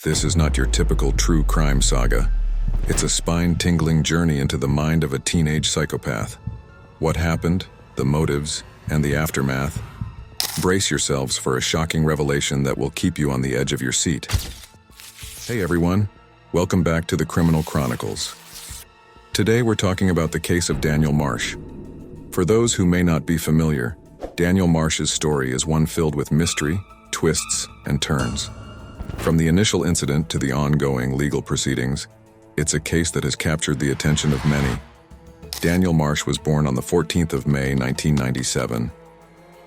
This is not your typical true crime saga. It's a spine-tingling journey into the mind of a teenage psychopath. What happened, the motives, and the aftermath? Brace yourselves for a shocking revelation that will keep you on the edge of your seat. Hey everyone, welcome back to the Criminal Chronicles. Today we're talking about the case of Daniel Marsh. For those who may not be familiar, Daniel Marsh's story is one filled with mystery, twists, and turns. From the initial incident to the ongoing legal proceedings, it's a case that has captured the attention of many. Daniel Marsh was born on the 14th of May, 1997.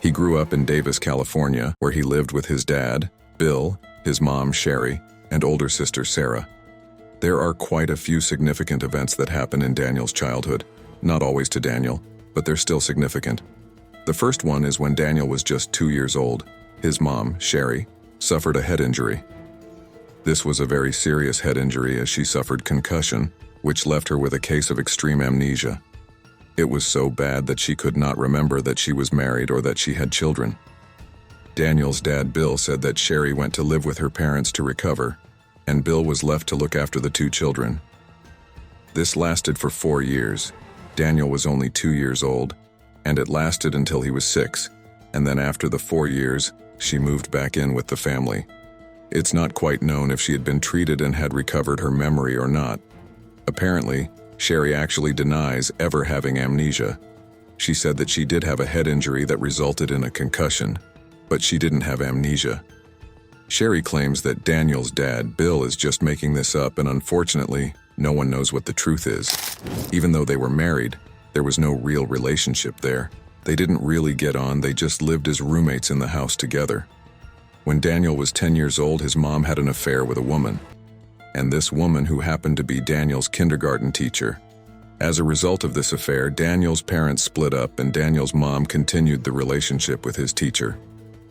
He grew up in Davis, California, where he lived with his dad, Bill, his mom, Sherry, and older sister, Sarah. There are quite a few significant events that happen in Daniel's childhood, not always to Daniel, but they're still significant. The first one is when Daniel was just 2 years old. His mom, Sherry, suffered a head injury. This was a very serious head injury as she suffered concussion, which left her with a case of extreme amnesia. It was so bad that she could not remember that she was married or that she had children. Daniel's dad, Bill, said that Sherry went to live with her parents to recover, and Bill was left to look after the 2 children. This lasted for 4 years. Daniel was only 2 years old, and it lasted until he was 6, and then after the 4 years, she moved back in with the family. It's not quite known if she had been treated and had recovered her memory or not. Apparently, Sherry actually denies ever having amnesia. She said that she did have a head injury that resulted in a concussion, but she didn't have amnesia. Sherry claims that Daniel's dad, Bill, is just making this up, and unfortunately, no one knows what the truth is. Even though they were married, there was no real relationship there. They didn't really get on, they just lived as roommates in the house together. When Daniel was 10 years old, his mom had an affair with a woman, and this woman who happened to be Daniel's kindergarten teacher. As a result of this affair, Daniel's parents split up and Daniel's mom continued the relationship with his teacher.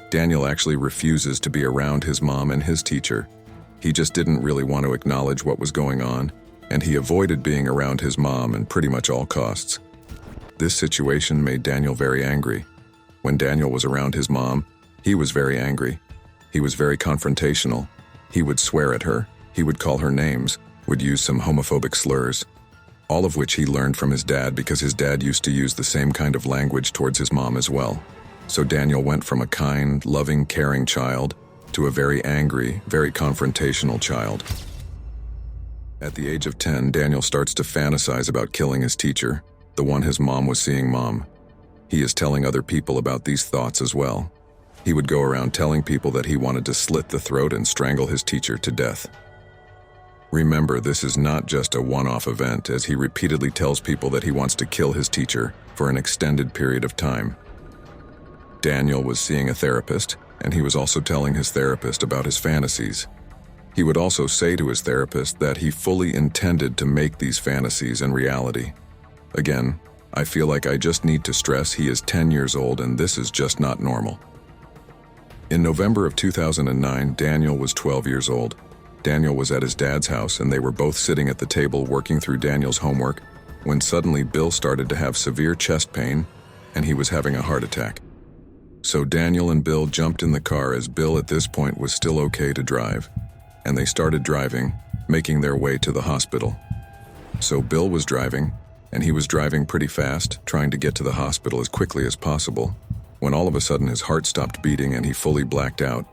Daniel actually refuses to be around his mom and his teacher. He just didn't really want to acknowledge what was going on, and he avoided being around his mom at pretty much all costs. This situation made Daniel very angry. When Daniel was around his mom, he was very angry. He was very confrontational. He would swear at her. He would call her names, would use some homophobic slurs, all of which he learned from his dad because his dad used to use the same kind of language towards his mom as well. So Daniel went from a kind, loving, caring child to a very angry, very confrontational child. At the age of 10, Daniel starts to fantasize about killing his teacher, the one his mom was seeing mom. He is telling other people about these thoughts as well. He would go around telling people that he wanted to slit the throat and strangle his teacher to death. Remember, this is not just a one-off event, as he repeatedly tells people that he wants to kill his teacher for an extended period of time. Daniel was seeing a therapist, and he was also telling his therapist about his fantasies. He would also say to his therapist that he fully intended to make these fantasies a reality. Again, I feel like I just need to stress he is 10 years old and this is just not normal. In November of 2009, Daniel was 12 years old. Daniel was at his dad's house and they were both sitting at the table working through Daniel's homework when suddenly Bill started to have severe chest pain and he was having a heart attack. So Daniel and Bill jumped in the car as Bill at this point was still okay to drive, and they started driving, making their way to the hospital. So Bill was driving, and he was driving pretty fast, trying to get to the hospital as quickly as possible, when all of a sudden his heart stopped beating and he fully blacked out,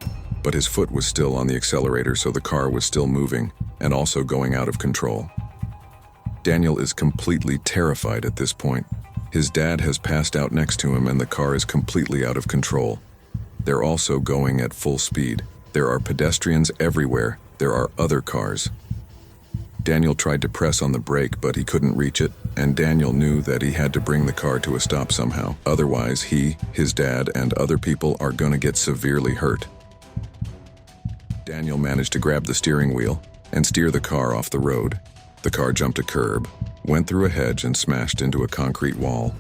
but his foot was still on the accelerator, so the car was still moving and also going out of control. Daniel is completely terrified at this point. His dad has passed out next to him and the car is completely out of control. They're also going at full speed. There are pedestrians everywhere. There are other cars. Daniel tried to press on the brake, but he couldn't reach it, and Daniel knew that he had to bring the car to a stop somehow. Otherwise, he, his dad, and other people are gonna get severely hurt. Daniel managed to grab the steering wheel and steer the car off the road. The car jumped a curb, went through a hedge, and smashed into a concrete wall.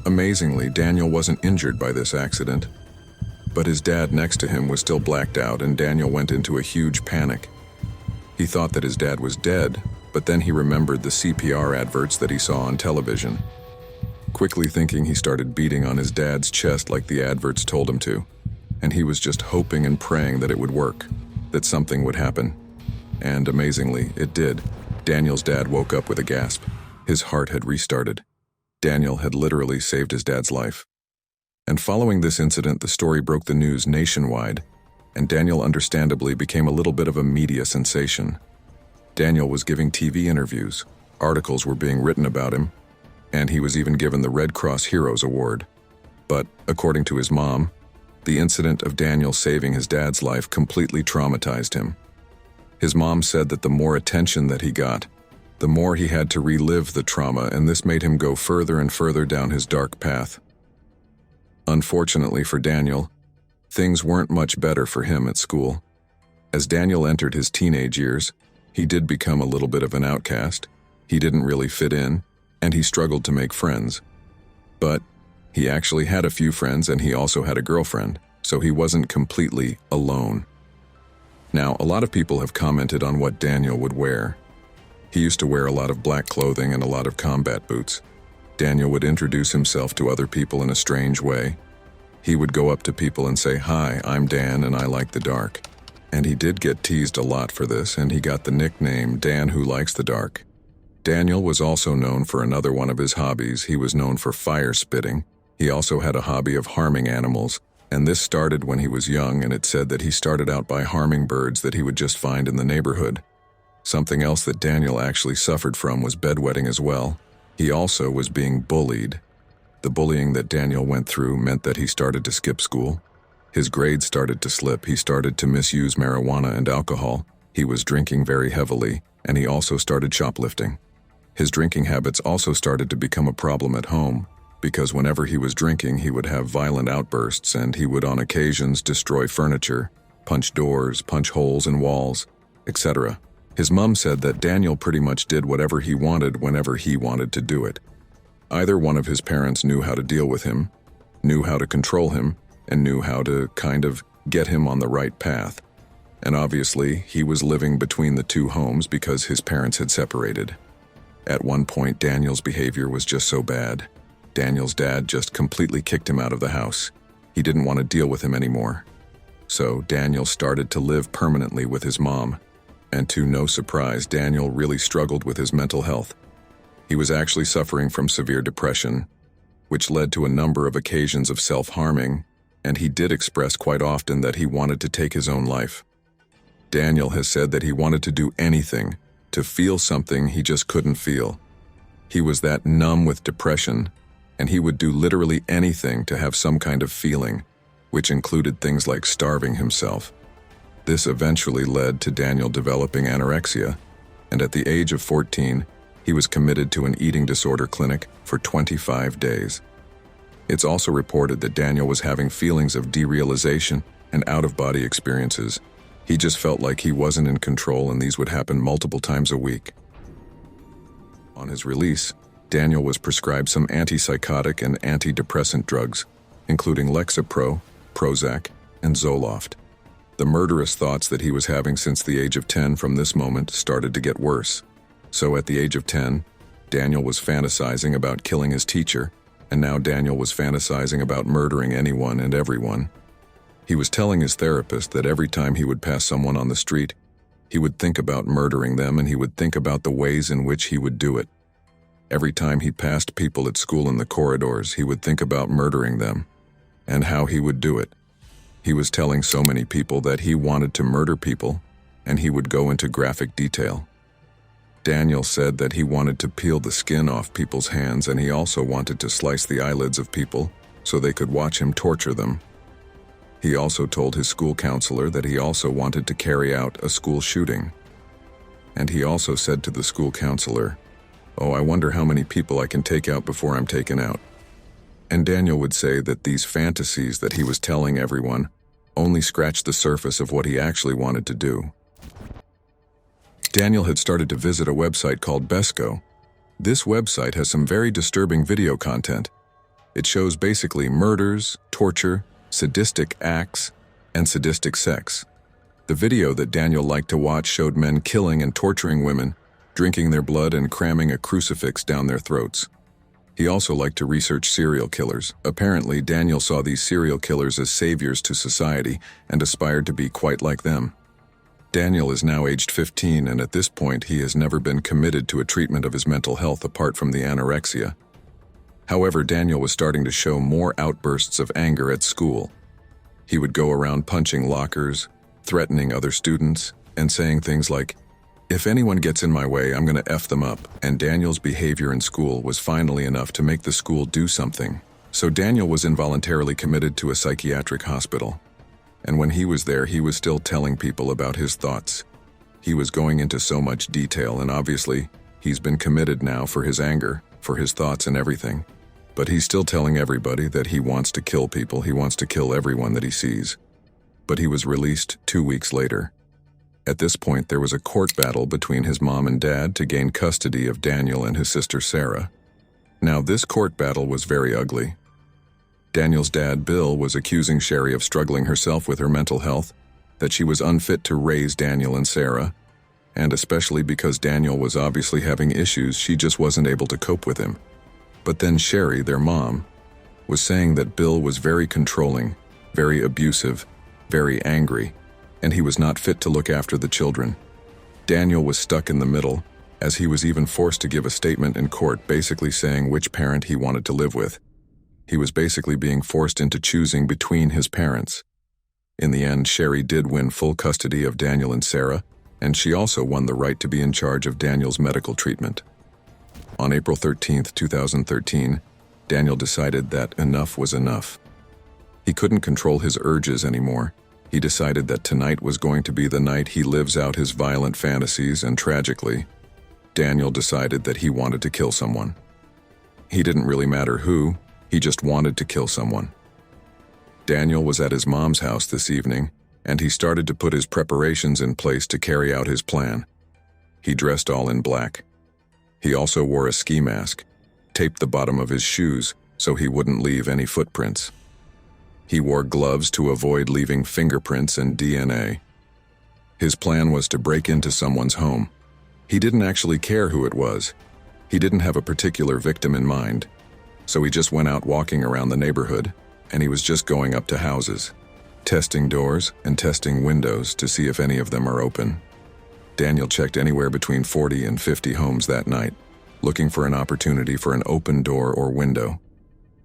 Amazingly, Daniel wasn't injured by this accident, but his dad next to him was still blacked out, and Daniel went into a huge panic. He thought that his dad was dead, but then he remembered the CPR adverts that he saw on television. Quickly thinking, he started beating on his dad's chest like the adverts told him to, and he was just hoping and praying that it would work. that something would happen. And amazingly, it did. Daniel's dad woke up with a gasp. His heart had restarted. Daniel had literally saved his dad's life. And following this incident, the story broke the news nationwide, and Daniel understandably became a little bit of a media sensation. Daniel was giving TV interviews, articles were being written about him, and he was even given the Red Cross Heroes Award. But, according to his mom, the incident of Daniel saving his dad's life completely traumatized him. His mom said that the more attention that he got, the more he had to relive the trauma, and this made him go further and further down his dark path. Unfortunately for Daniel, things weren't much better for him at school. As Daniel entered his teenage years, he did become a little bit of an outcast. He didn't really fit in, and he struggled to make friends. But he actually had a few friends, and he also had a girlfriend, so he wasn't completely alone. Now, a lot of people have commented on what Daniel would wear. He used to wear a lot of black clothing and a lot of combat boots. Daniel would introduce himself to other people in a strange way. He would go up to people and say, "Hi, I'm Dan and I like the dark." And he did get teased a lot for this, and he got the nickname Dan Who Likes the Dark. Daniel was also known for another one of his hobbies. He was known for fire spitting. He also had a hobby of harming animals, and this started when he was young, and it said that he started out by harming birds that he would just find in the neighborhood. Something else that Daniel actually suffered from was bedwetting as well. He also was being bullied. The bullying that Daniel went through meant that he started to skip school. His grades started to slip. He started to misuse marijuana and alcohol. He was drinking very heavily, and he also started shoplifting. His drinking habits also started to become a problem at home, because whenever he was drinking, he would have violent outbursts, and he would on occasions destroy furniture, punch doors, punch holes in walls, etc. His mom said that Daniel pretty much did whatever he wanted whenever he wanted to do it. Either one of his parents knew how to deal with him, knew how to control him, and knew how to kind of get him on the right path. And obviously, he was living between the two homes because his parents had separated. At one point, Daniel's behavior was just so bad. Daniel's dad just completely kicked him out of the house. He didn't want to deal with him anymore. So Daniel started to live permanently with his mom. And to no surprise, Daniel really struggled with his mental health. He was actually suffering from severe depression, which led to a number of occasions of self-harming, and he did express quite often that he wanted to take his own life. Daniel has said that he wanted to do anything, to feel something he just couldn't feel. He was that numb with depression, and he would do literally anything to have some kind of feeling, which included things like starving himself. This eventually led to Daniel developing anorexia, and at the age of 14, he was committed to an eating disorder clinic for 25 days. It's also reported that Daniel was having feelings of derealization and out-of-body experiences. He just felt like he wasn't in control, and these would happen multiple times a week. On his release, Daniel was prescribed some antipsychotic and antidepressant drugs, including Lexapro, Prozac, and Zoloft. The murderous thoughts that he was having since the age of 10 from this moment started to get worse. So at the age of 10, Daniel was fantasizing about killing his teacher, and now Daniel was fantasizing about murdering anyone and everyone. He was telling his therapist that every time he would pass someone on the street, he would think about murdering them, and he would think about the ways in which he would do it. Every time he passed people at school in the corridors, he would think about murdering them, and how he would do it. He was telling so many people that he wanted to murder people, and he would go into graphic detail. Daniel said that he wanted to peel the skin off people's hands, and he also wanted to slice the eyelids of people so they could watch him torture them. He also told his school counselor that he also wanted to carry out a school shooting. And he also said to the school counselor, "Oh, I wonder how many people I can take out before I'm taken out." And Daniel would say that these fantasies that he was telling everyone only scratched the surface of what he actually wanted to do. Daniel had started to visit a website called Besco. This website has some very disturbing video content. It shows basically murders, torture, sadistic acts, and sadistic sex. The video that Daniel liked to watch showed men killing and torturing women, drinking their blood and cramming a crucifix down their throats. He also liked to research serial killers. Apparently, Daniel saw these serial killers as saviors to society and aspired to be quite like them. Daniel is now aged 15, and at this point he has never been committed to a treatment of his mental health apart from the anorexia. However, Daniel was starting to show more outbursts of anger at school. He would go around punching lockers, threatening other students, and saying things like, "If anyone gets in my way, I'm going to F them up," and Daniel's behavior in school was finally enough to make the school do something. So Daniel was involuntarily committed to a psychiatric hospital. And when he was there, he was still telling people about his thoughts. He was going into so much detail, and obviously, he's been committed now for his anger, for his thoughts and everything. But he's still telling everybody that he wants to kill people, he wants to kill everyone that he sees. But he was released 2 weeks later. At this point, there was a court battle between his mom and dad to gain custody of Daniel and his sister Sarah. Now, this court battle was very ugly. Daniel's dad, Bill, was accusing Sherry of struggling herself with her mental health, that she was unfit to raise Daniel and Sarah, and especially because Daniel was obviously having issues, she just wasn't able to cope with him. But then Sherry, their mom, was saying that Bill was very controlling, very abusive, very angry, and he was not fit to look after the children. Daniel was stuck in the middle, as he was even forced to give a statement in court basically saying which parent he wanted to live with. He was basically being forced into choosing between his parents. In the end, Sherry did win full custody of Daniel and Sarah, and she also won the right to be in charge of Daniel's medical treatment. On April 13, 2013, Daniel decided that enough was enough. He couldn't control his urges anymore. He decided that tonight was going to be the night he lives out his violent fantasies, and tragically, Daniel decided that he wanted to kill someone. He didn't really matter who, he just wanted to kill someone. Daniel was at his mom's house this evening, and he started to put his preparations in place to carry out his plan. He dressed all in black. He also wore a ski mask, taped the bottom of his shoes so he wouldn't leave any footprints. He wore gloves to avoid leaving fingerprints and DNA. His plan was to break into someone's home. He didn't actually care who it was. He didn't have a particular victim in mind. So he just went out walking around the neighborhood, and he was just going up to houses, testing doors and testing windows to see if any of them are open. Daniel checked anywhere between 40 and 50 homes that night, looking for an opportunity for an open door or window.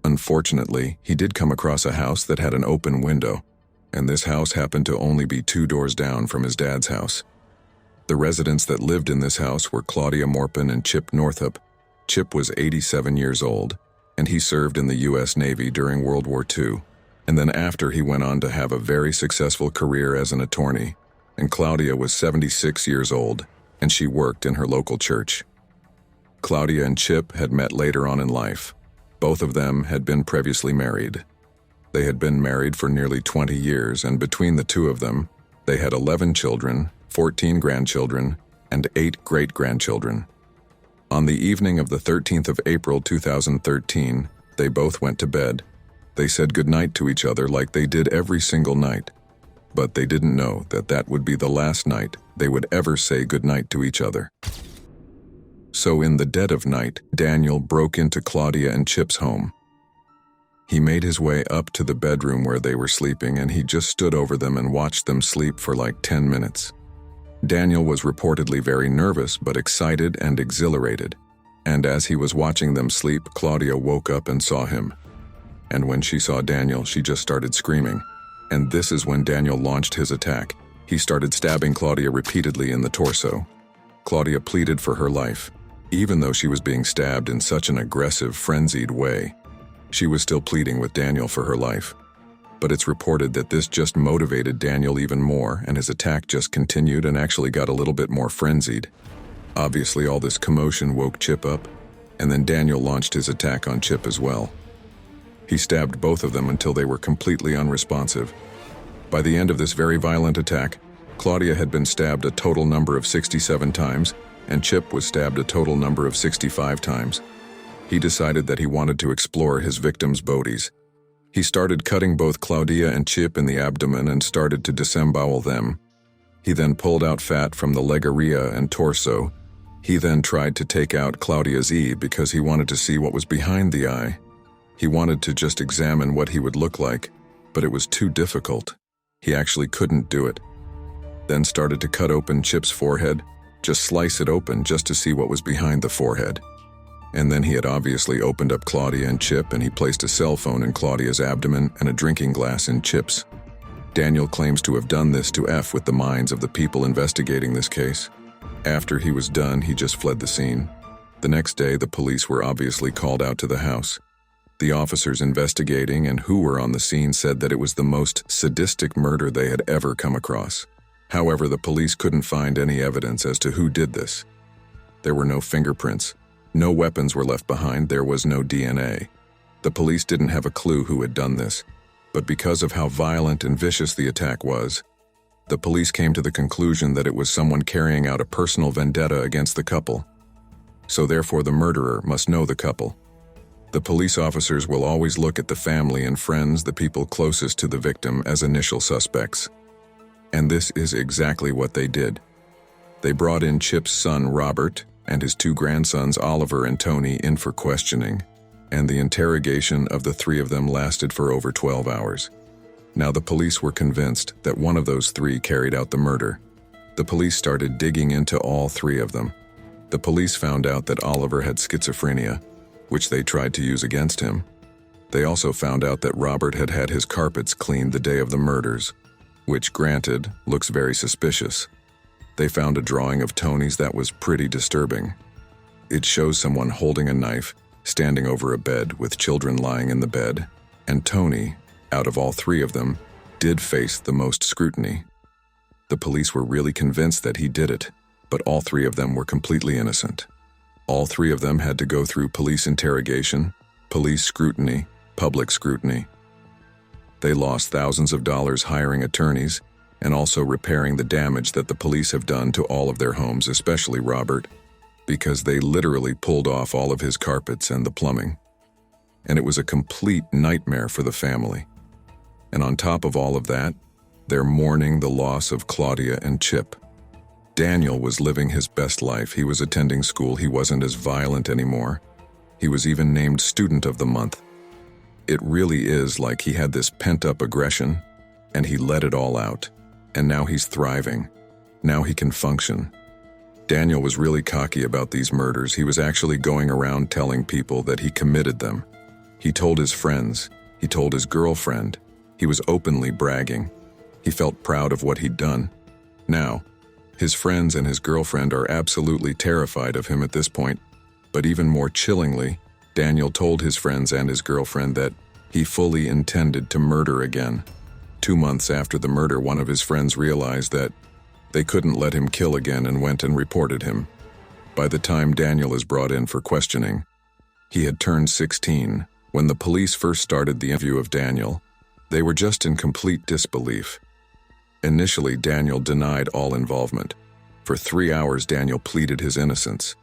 Unfortunately, he did come across a house that had an open window, and this house happened to only be 2 doors down from his dad's house. The residents that lived in this house were Claudia Maupin and Chip Northup. Chip was 87 years old, and he served in the U.S. Navy during World War II, and then after he went on to have a very successful career as an attorney. And Claudia was 76 years old, and she worked in her local church. Claudia and Chip had met later on in life. Both of them had been previously married. They had been married for nearly 20 years, and between the two of them, they had 11 children, 14 grandchildren, and 8 great-grandchildren. On the evening of the 13th of April 2013, they both went to bed. They said goodnight to each other like they did every single night. But they didn't know that that would be the last night they would ever say goodnight to each other. So in the dead of night, Daniel broke into Claudia and Chip's home. He made his way up to the bedroom where they were sleeping, and he just stood over them and watched them sleep for like 10 minutes. Daniel was reportedly very nervous but excited and exhilarated, and as he was watching them sleep, Claudia woke up and saw him. And when she saw Daniel, she just started screaming. And this is when Daniel launched his attack. He started stabbing Claudia repeatedly in the torso. Claudia pleaded for her life. Even though she was being stabbed in such an aggressive, frenzied way, she was still pleading with Daniel for her life. But it's reported that this just motivated Daniel even more, and his attack just continued and actually got a little bit more frenzied. Obviously, all this commotion woke Chip up, and then Daniel launched his attack on Chip as well. He stabbed both of them until they were completely unresponsive. By the end of this very violent attack, Claudia had been stabbed a total number of 67 times, and Chip was stabbed a total number of 65 times. He decided that he wanted to explore his victims' bodies. He started cutting both Claudia and Chip in the abdomen and started to disembowel them. He then pulled out fat from the leg area and torso. He then tried to take out Claudia's eye because he wanted to see what was behind the eye. He wanted to just examine what he would look like, but it was too difficult. He actually couldn't do it. then started to cut open Chip's forehead, just slice it open just to see what was behind the forehead. And then he had obviously opened up Claudia and Chip, and he placed a cell phone in Claudia's abdomen and a drinking glass in Chip's. Daniel claims to have done this to F with the minds of the people investigating this case. After he was done, he just fled the scene. The next day, the police were obviously called out to the house. The officers investigating and who were on the scene said that it was the most sadistic murder they had ever come across. However, the police couldn't find any evidence as to who did this. There were no fingerprints. No weapons were left behind. There was no DNA. The police didn't have a clue who had done this, but because of how violent and vicious the attack was, the police came to the conclusion that it was someone carrying out a personal vendetta against the couple. So therefore, the murderer must know the couple. The police officers will always look at the family and friends, the people closest to the victim, as initial suspects. And this is exactly what they did. They brought in Chip's son, Robert, and his two grandsons, Oliver and Tony, in for questioning, and the interrogation of the three of them lasted for over 12 hours. Now, the police were convinced that one of those three carried out the murder. The police started digging into all three of them. The police found out that Oliver had schizophrenia, which they tried to use against him. They also found out that Robert had had his carpets cleaned the day of the murders, which, granted, looks very suspicious. They found a drawing of Tony's that was pretty disturbing. It shows someone holding a knife, standing over a bed with children lying in the bed, and Tony, out of all three of them, did face the most scrutiny. The police were really convinced that he did it, but all three of them were completely innocent. All three of them had to go through police interrogation, police scrutiny, public scrutiny. They lost thousands of dollars hiring attorneys and also repairing the damage that the police have done to all of their homes, especially Robert, because they literally pulled off all of his carpets and the plumbing. And it was a complete nightmare for the family. And on top of all of that, they're mourning the loss of Claudia and Chip. Daniel was living his best life. He was attending school. He wasn't as violent anymore. He was even named Student of the Month. It really is like he had this pent-up aggression, and he let it all out. And now he's thriving. Now he can function. Daniel was really cocky about these murders. He was actually going around telling people that he committed them. He told his friends. He told his girlfriend. He was openly bragging. He felt proud of what he'd done. Now, his friends and his girlfriend are absolutely terrified of him at this point, but even more chillingly, Daniel told his friends and his girlfriend that he fully intended to murder again. 2 months after the murder, one of his friends realized that they couldn't let him kill again and went and reported him. By the time Daniel is brought in for questioning, he had turned 16. When the police first started the interview of Daniel, they were just in complete disbelief. Initially, Daniel denied all involvement. For 3 hours, Daniel pleaded his innocence.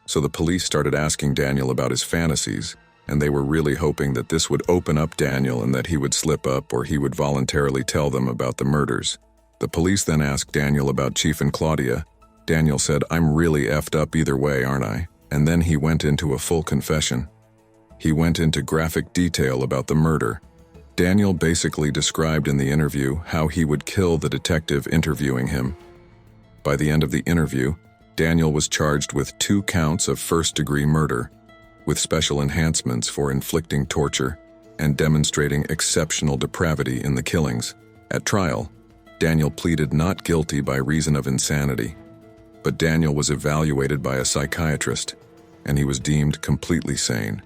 So the police started asking Daniel about his fantasies, and they were really hoping that this would open up Daniel and that he would slip up or he would voluntarily tell them about the murders. The police then asked Daniel about Chief and Claudia. Daniel said, "I'm really effed up either way, aren't I?" And then he went into a full confession. He went into graphic detail about the murder. Daniel basically described in the interview how he would kill the detective interviewing him. By the end of the interview, Daniel was charged with 2 counts of first-degree murder, with special enhancements for inflicting torture and demonstrating exceptional depravity in the killings. At trial, Daniel pleaded not guilty by reason of insanity, but Daniel was evaluated by a psychiatrist, and he was deemed completely sane.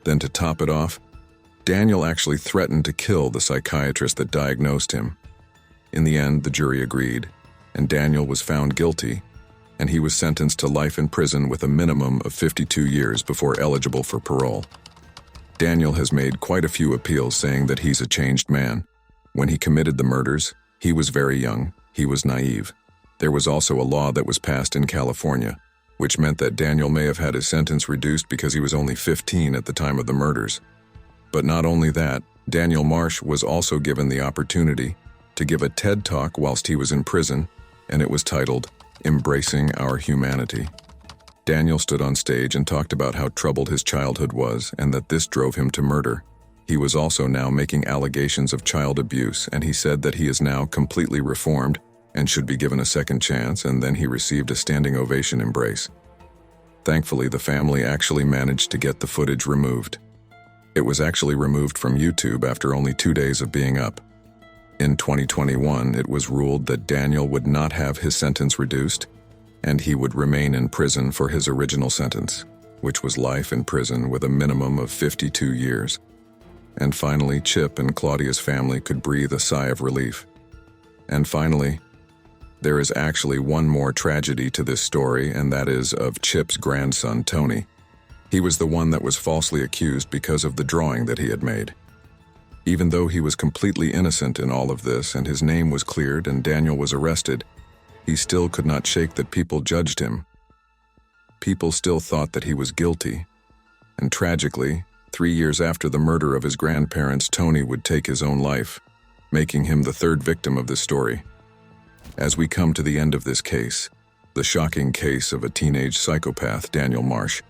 Then to top it off, Daniel actually threatened to kill the psychiatrist that diagnosed him. In the end, the jury agreed, and Daniel was found guilty, and he was sentenced to life in prison with a minimum of 52 years before eligible for parole. Daniel has made quite a few appeals saying that he's a changed man. When he committed the murders, he was very young, he was naive. There was also a law that was passed in California, which meant that Daniel may have had his sentence reduced because he was only 15 at the time of the murders. But not only that, Daniel Marsh was also given the opportunity to give a TED Talk whilst he was in prison, and it was titled, "Embracing Our Humanity." Daniel stood on stage and talked about how troubled his childhood was and that this drove him to murder. He was also now making allegations of child abuse, and he said that he is now completely reformed and should be given a second chance, and then he received a standing ovation embrace. Thankfully, the family actually managed to get the footage removed. It was actually removed from YouTube after only 2 days of being up. In 2021, it was ruled that Daniel would not have his sentence reduced, and he would remain in prison for his original sentence, which was life in prison with a minimum of 52 years. And finally, Chip and Claudia's family could breathe a sigh of relief. And finally, there is actually one more tragedy to this story, and that is of Chip's grandson, Tony. He was the one that was falsely accused because of the drawing that he had made. Even though he was completely innocent in all of this and his name was cleared and Daniel was arrested, he still could not shake that people judged him. People still thought that he was guilty. And tragically, 3 years after the murder of his grandparents, Tony would take his own life, making him the third victim of this story. As we come to the end of this case, the shocking case of a teenage psychopath, Daniel Marsh,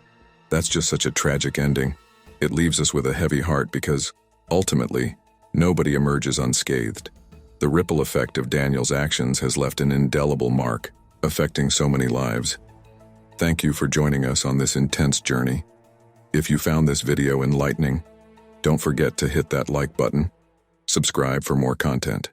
that's just such a tragic ending. It leaves us with a heavy heart because, ultimately, nobody emerges unscathed. The ripple effect of Daniel's actions has left an indelible mark, affecting so many lives. Thank you for joining us on this intense journey. If you found this video enlightening, don't forget to hit that like button. Subscribe for more content.